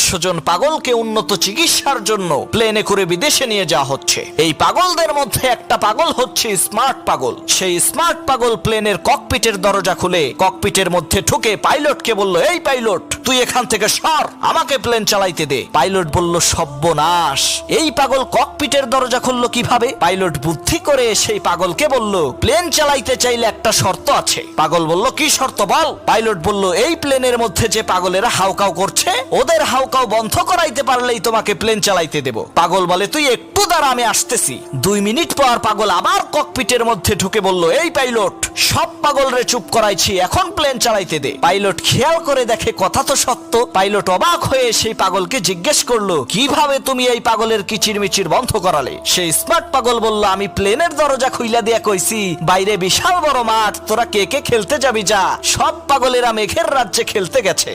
500 জন পাগলকে উন্নত চিকিৎসার জন্য প্লেনে করে বিদেশে নিয়ে যাওয়া হচ্ছে। এই পাগলদের মধ্যে একটা পাগল হচ্ছে স্মার্ট পাগল। সেই স্মার্ট পাগল প্লেনের ককপিটের দরজা খুলে ককপিটের মধ্যে ঢুকে পাইলটকে বলল, এই পাইলট, তুই এখান থেকে সর, আমাকে প্লেন চালাইতে দে। পাইলট বলল, সর্বনাশ, এই পাগল ককপিটের দরজা খুললো কিভাবে? পাইলট বুদ্ধি করে সেই পাগলকে বলল, প্লেন চালাইতে চাইলে একটা শর্ত আছে। পাগল বলল, কি শর্ত বল? পাইলট বলল, এই প্লেনের মধ্যে যে পাগলেরা হাউকাউ করছে, ওদের হাউকাউ বন্ধ করাইতে পারলেই তোমাকে প্লেন চালাইতে দেব। পাগল বলে, তুই একটু দাঁড়া, আমি আসতেছি। 2 মিনিট পর পাগল আবার ককপিটের মধ্যে ঢুকে বলল, এই পাইলট, সব পাগলরে চুপ করাইছি, এখন প্লেন চালাইতে দে। পাইলট খেয়াল করে দেখে কথা তো সত্য। পাইলট অবাক হয়ে সেই পাগলকে জিজ্ঞেস করলো, কিভাবে তুমি এই পাগলের কিচিরমিচির বন্ধ করালে? সেই স্মার্ট পাগল বলল, আমি প্লেনের দরজা খুইলা দিয়া কইছি, বাইরে বিশাল বড় মাঠ, তোরা কে কে খেলতে যাবি যা। সব পাগলেরা মেঘের রাজ্যে খেলতে গেছে।